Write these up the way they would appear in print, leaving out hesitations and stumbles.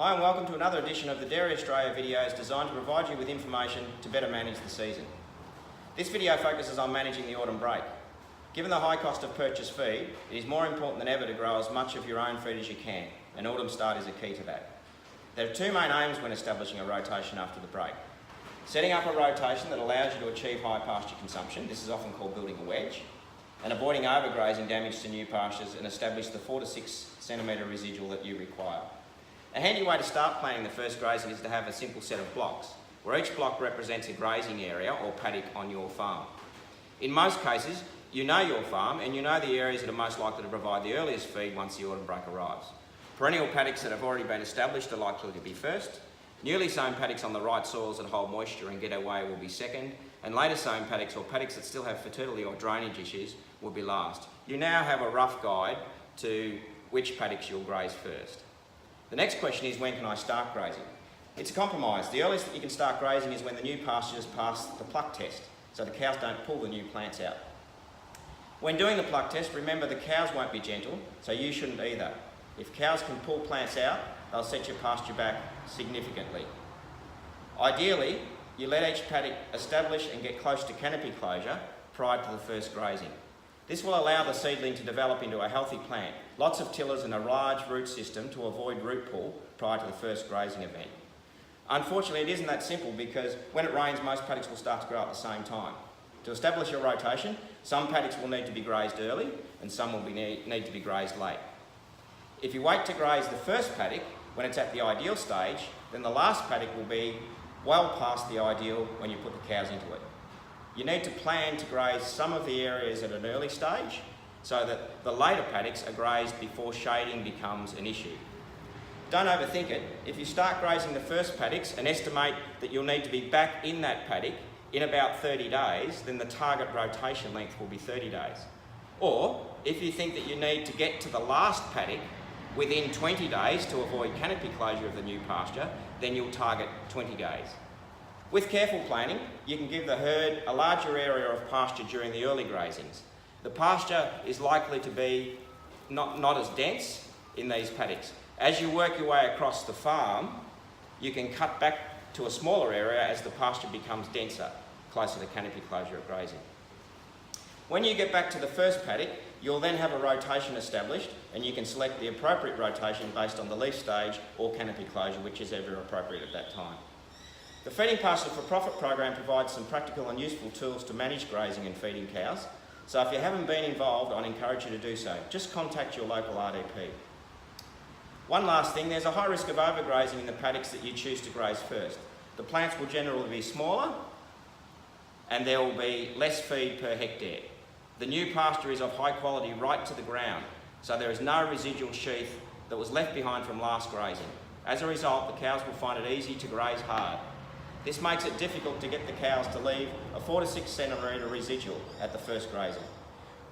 Hi and welcome to another edition of the Dairy Australia videos designed to provide you with information to better manage the season. This video focuses on managing the autumn break. Given the high cost of purchased feed, it is more important than ever to grow as much of your own feed as you can, and autumn start is a key to that. There are two main aims when establishing a rotation after the break. Setting up a rotation that allows you to achieve high pasture consumption, this is often called building a wedge, and avoiding overgrazing damage to new pastures and establish the 4 to 6 centimetre residual that you require. A handy way to start planning the first grazing is to have a simple set of blocks, where each block represents a grazing area or paddock on your farm. In most cases, you know your farm and you know the areas that are most likely to provide the earliest feed once the autumn break arrives. Perennial paddocks that have already been established are likely to be first. Newly sown paddocks on the right soils that hold moisture and get away will be second, and later sown paddocks or paddocks that still have fertility or drainage issues will be last. You now have a rough guide to which paddocks you'll graze first. The next question is, when can I start grazing? It's a compromise. The earliest that you can start grazing is when the new pastures pass the pluck test, so the cows don't pull the new plants out. When doing the pluck test, remember the cows won't be gentle, so you shouldn't either. If cows can pull plants out, they'll set your pasture back significantly. Ideally, you let each paddock establish and get close to canopy closure prior to the first grazing. This will allow the seedling to develop into a healthy plant, lots of tillers and a large root system to avoid root pull prior to the first grazing event. Unfortunately, it isn't that simple because when it rains, most paddocks will start to grow at the same time. To establish your rotation, some paddocks will need to be grazed early and some will need to be grazed late. If you wait to graze the first paddock when it's at the ideal stage, then the last paddock will be well past the ideal when you put the cows into it. You need to plan to graze some of the areas at an early stage so that the later paddocks are grazed before shading becomes an issue. Don't overthink it. If you start grazing the first paddocks and estimate that you'll need to be back in that paddock in about 30 days, then the target rotation length will be 30 days. Or if you think that you need to get to the last paddock within 20 days to avoid canopy closure of the new pasture, then you'll target 20 days. With careful planning, you can give the herd a larger area of pasture during the early grazings. The pasture is likely to be not as dense in these paddocks. As you work your way across the farm, you can cut back to a smaller area as the pasture becomes denser, closer to canopy closure of grazing. When you get back to the first paddock, you'll then have a rotation established and you can select the appropriate rotation based on the leaf stage or canopy closure, which is ever appropriate at that time. The Feeding Pasture for Profit program provides some practical and useful tools to manage grazing and feeding cows. So if you haven't been involved, I'd encourage you to do so. Just contact your local RDP. One last thing, there's a high risk of overgrazing in the paddocks that you choose to graze first. The plants will generally be smaller and there will be less feed per hectare. The new pasture is of high quality right to the ground, so there is no residual sheath that was left behind from last grazing. As a result, the cows will find it easy to graze hard. This makes it difficult to get the cows to leave a 4 to 6 centimetre residual at the first grazing.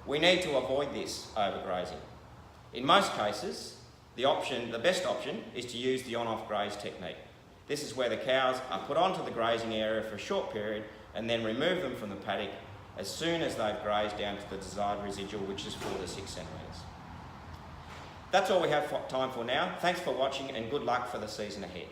We need to avoid this overgrazing. In most cases, the best option is to use the on-off graze technique. This is where the cows are put onto the grazing area for a short period and then remove them from the paddock as soon as they've grazed down to the desired residual, which is 4 to 6 centimetres. That's all we have time for now. Thanks for watching and good luck for the season ahead.